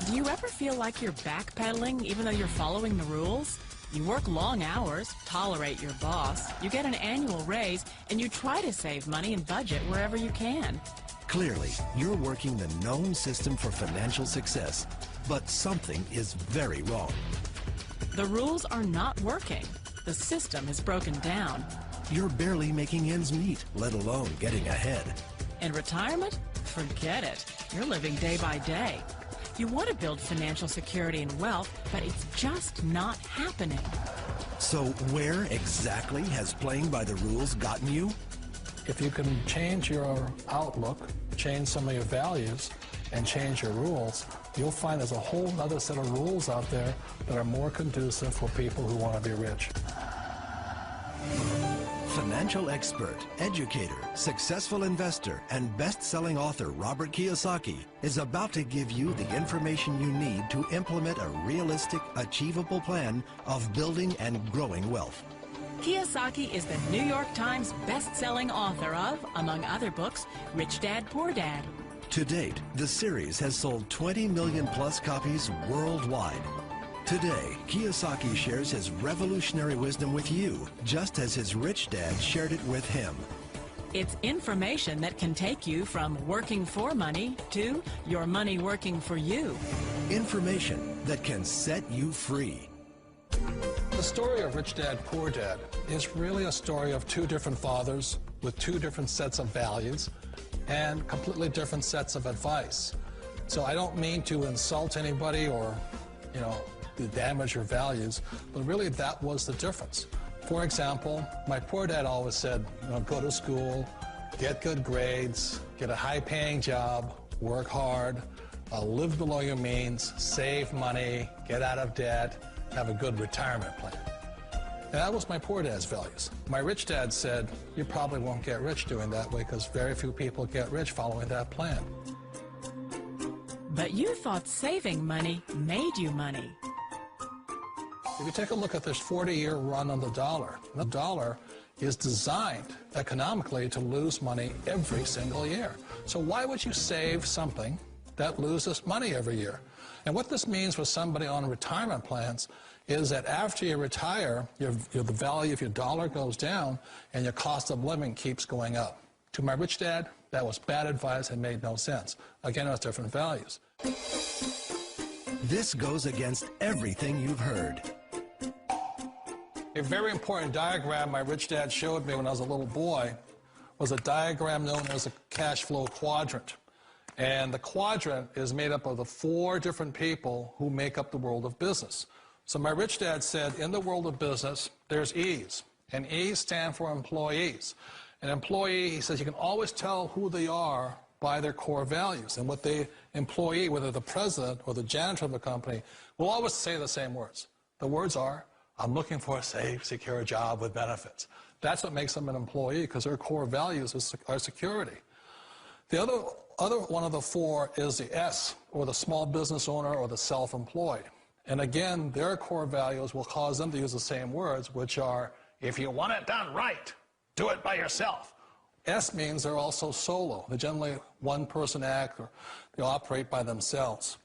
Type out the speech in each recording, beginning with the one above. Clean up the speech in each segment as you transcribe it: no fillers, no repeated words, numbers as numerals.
Do you ever feel like you're backpedaling even though you're following the rules? You work long hours, tolerate your boss, you get an annual raise, and you try to save money and budget wherever you can. Clearly, you're working the known system for financial success, but something is very wrong. The rules are not working. The system is broken down. You're barely making ends meet, let alone getting ahead. And retirement? Forget it. You're living day by day. You want to build financial security and wealth, but it's just not happening. So where exactly has playing by the rules gotten you? If you can change your outlook, change some of your values, and change your rules, you'll find there's a whole other set of rules out there that are more conducive for people who want to be rich. Financial expert, educator, successful investor, and best-selling author Robert Kiyosaki is about to give you the information you need to implement a realistic, achievable plan of building and growing wealth. Kiyosaki is the New York Times best-selling author of, among other books, Rich Dad, Poor Dad. To date, the series has sold 20 million plus copies worldwide. Today, Kiyosaki shares his revolutionary wisdom with you, just as his rich dad shared it with him. It's information that can take you from working for money to your money working for you. Information that can set you free. The story of Rich Dad, Poor Dad is really a story of two different fathers with two different sets of values and completely different sets of advice. So I don't mean to insult anybody or, to damage your values, but really that was the difference. For example, my poor dad always said, go to school, get good grades, get a high-paying job, work hard, live below your means, save money, get out of debt, have a good retirement plan. And that was my poor dad's values. My rich dad said, you probably won't get rich doing that way because very few people get rich following that plan. But you thought saving money made you money. If you take a look at this 40-year run on the dollar is designed economically to lose money every single year. So why would you save something that loses money every year? And what this means for somebody on retirement plans is that after you retire, the value of your dollar goes down and your cost of living keeps going up. To my rich dad, that was bad advice and made no sense. Again, it was different values. This goes against everything you've heard. A very important diagram my rich dad showed me when I was a little boy was a diagram known as a cash flow quadrant. And the quadrant is made up of the 4 different people who make up the world of business. So my rich dad said, in the world of business, there's E's. And E's stand for employees. An employee, he says, you can always tell who they are by their core values. And what the employee, whether the president or the janitor of the company, will always say the same words. The words are, I'm looking for a safe, secure job with benefits. That's what makes them an employee, because their core values are security. The other one of the 4 is the S, or the small business owner or the self-employed. And again, their core values will cause them to use the same words, which are, if you want it done right, do it by yourself. S means they're also solo. They're generally one-person act, or they operate by themselves.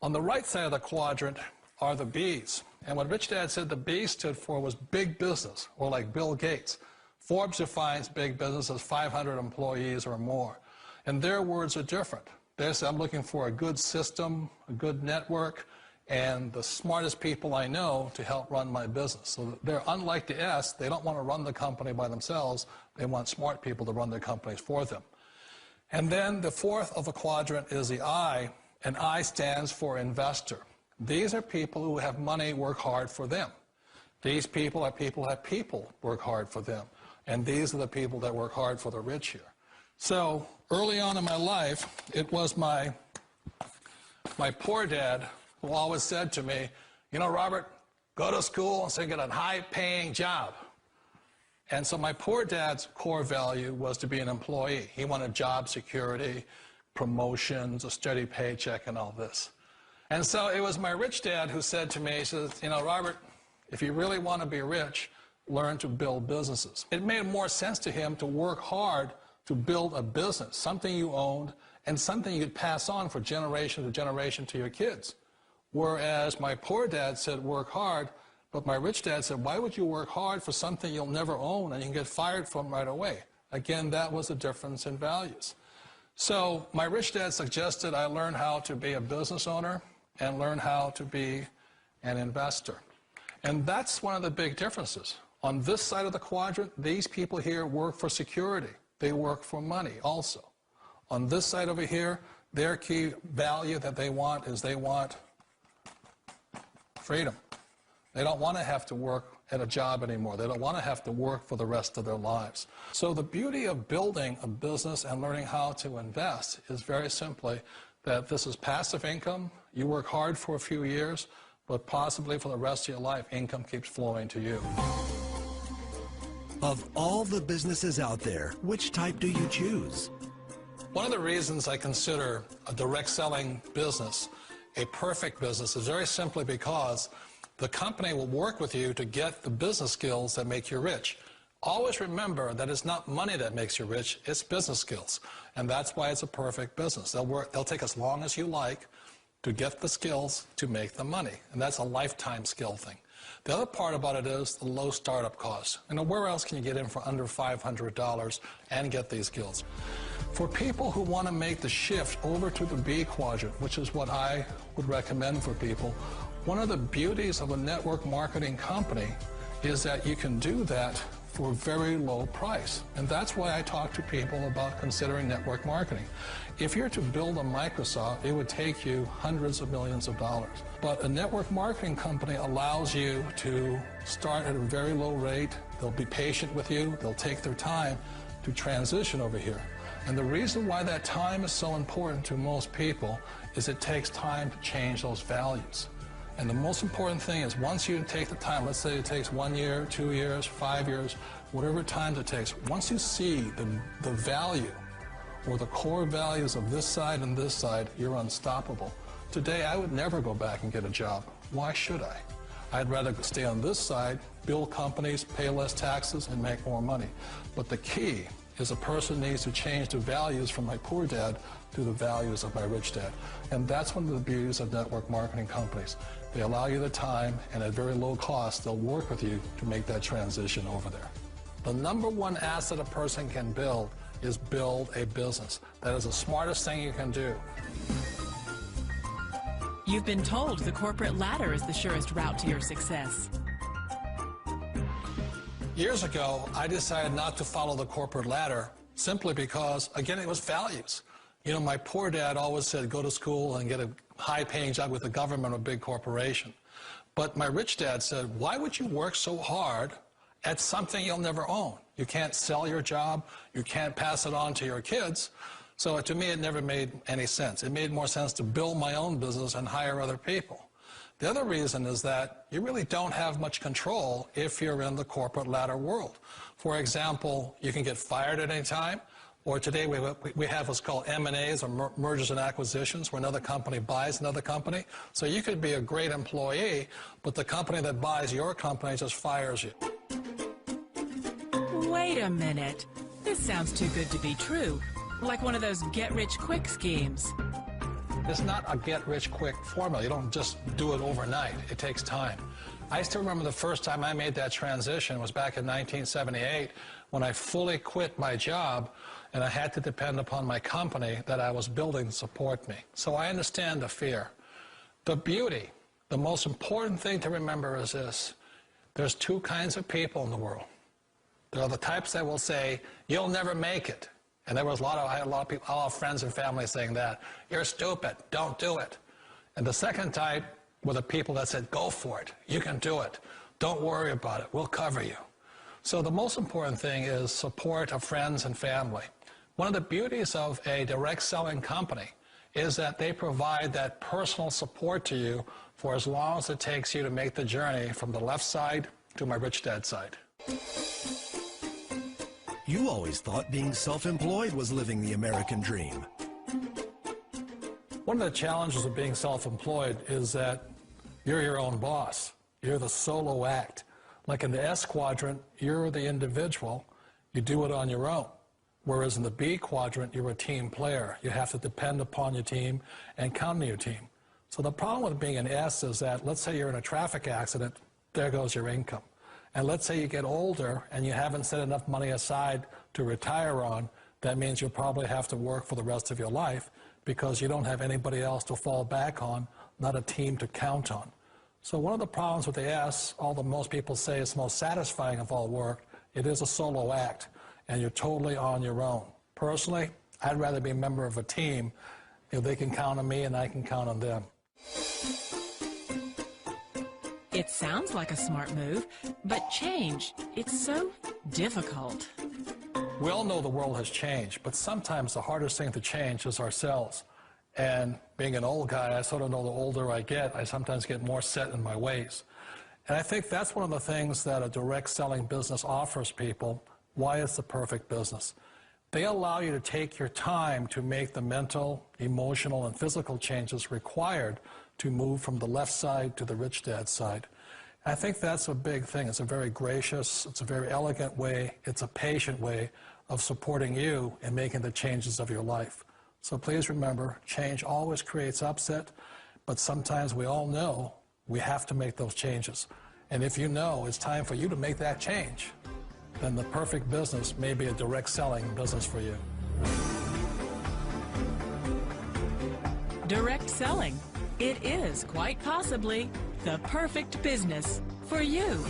On the right side of the quadrant are the B's. And what Rich Dad said the B stood for was big business, or like Bill Gates. Forbes defines big business as 500 employees or more. And their words are different. They say, I'm looking for a good system, a good network, and the smartest people I know to help run my business. So they're unlike the S. They don't want to run the company by themselves. They want smart people to run their companies for them. And then the 4th of the quadrant is the I, and I stands for investor. These are people who have money work hard for them. These people are people who have people work hard for them. And these are the people that work hard for the rich here. So early on in my life, it was my poor dad who always said to me, Robert, go to school and get a high-paying job. And so my poor dad's core value was to be an employee. He wanted job security, promotions, a steady paycheck, and all this. And so it was my rich dad who said to me, he says, Robert, if you really want to be rich, learn to build businesses. It made more sense to him to work hard to build a business, something you owned, and something you'd pass on for generation to generation to your kids. Whereas my poor dad said work hard, but my rich dad said, why would you work hard for something you'll never own and you can get fired from right away? Again, that was a difference in values. So my rich dad suggested I learn how to be a business owner and learn how to be an investor. And that's one of the big differences. On this side of the quadrant, these people here work for security. They work for money also. On this side over here, their key value that they want is they want freedom. They don't want to have to work at a job anymore. They don't want to have to work for the rest of their lives. So the beauty of building a business and learning how to invest is very simply that this is passive income. You work hard for a few years, but possibly for the rest of your life, income keeps flowing to you. Of all the businesses out there, which type do you choose? One of the reasons I consider a direct selling business a perfect business is very simply because the company will work with you to get the business skills that make you rich. Always remember that it's not money that makes you rich, it's business skills. And that's why it's a perfect business. They'll take as long as you like to get the skills to make the money. And that's a lifetime skill thing. The other part about it is the low startup cost. You know, where else can you get in for under $500 and get these skills? For people who want to make the shift over to the B quadrant, which is what I would recommend for people, one of the beauties of a network marketing company is that you can do that for a very low price. And that's why I talk to people about considering network marketing. If you're to build a Microsoft, it would take you hundreds of millions of dollars. But a network marketing company allows you to start at a very low rate. They'll be patient with you. They'll take their time to transition over here. And the reason why that time is so important to most people is it takes time to change those values. And the most important thing is once you take the time, let's say it takes 1 year, 2 years, 5 years, whatever time it takes, once you see the value or the core values of this side and this side, you're unstoppable. Today, I would never go back and get a job. Why should I? I'd rather stay on this side, build companies, pay less taxes, and make more money. But the key is a person needs to change the values from my poor dad to the values of my rich dad. And that's one of the beauties of network marketing companies. They allow you the time, and at very low cost, they'll work with you to make that transition over there. The number one asset a person can build is build a business. That is the smartest thing you can do. You've been told the corporate ladder is the surest route to your success. Years ago, I decided not to follow the corporate ladder simply because, again, it was values. You know, my poor dad always said, go to school and get a high-paying job with the government or a big corporation. But my rich dad said, why would you work so hard at something you'll never own? You can't sell your job. You can't pass it on to your kids. So to me, it never made any sense. It made more sense to build my own business and hire other people. The other reason is that you really don't have much control if you're in the corporate ladder world. For example, you can get fired at any time, or today we have what's called M&As, or mergers and acquisitions, where another company buys another company. So you could be a great employee, but the company that buys your company just fires you. Wait a minute. This sounds too good to be true. Like one of those get-rich-quick schemes. It's not a get-rich-quick formula. You don't just do it overnight. It takes time. I still remember the first time I made that transition was back in 1978 when I fully quit my job and I had to depend upon my company that I was building to support me. So I understand the fear. The beauty, the most important thing to remember is this. There's two kinds of people in the world. There are the types that will say, you'll never make it. And there was I had a lot of people, a lot of friends and family saying that. You're stupid, don't do it. And the second type were the people that said, go for it, you can do it. Don't worry about it, we'll cover you. So the most important thing is support of friends and family. One of the beauties of a direct selling company is that they provide that personal support to you for as long as it takes you to make the journey from the left side to my rich dad side. You always thought being self-employed was living the American dream. One of the challenges of being self-employed is that you're your own boss. You're the solo act. Like in the S quadrant, you're the individual. You do it on your own. Whereas in the B quadrant, you're a team player. You have to depend upon your team and count on your team. So the problem with being an S is that, let's say you're in a traffic accident, there goes your income. And let's say you get older and you haven't set enough money aside to retire on, that means you'll probably have to work for the rest of your life because you don't have anybody else to fall back on, not a team to count on. So one of the problems with the S, although most people say it's most satisfying of all work, it is a solo act, and you're totally on your own. Personally, I'd rather be a member of a team if they can count on me and I can count on them. It sounds like a smart move, but change, it's so difficult. We all know the world has changed, but sometimes the hardest thing to change is ourselves. And being an old guy, I sort of know the older I get, I sometimes get more set in my ways. And I think that's one of the things that a direct selling business offers people, why it's the perfect business. They allow you to take your time to make the mental, emotional, and physical changes required to move from the left side to the rich dad side. I think that's a big thing. It's a very gracious, it's a very elegant way, it's a patient way of supporting you in making the changes of your life. So please remember, change always creates upset, but sometimes we all know we have to make those changes. And if you know it's time for you to make that change, then the perfect business may be a direct selling business for you. Direct selling. It is quite possibly the perfect business for you.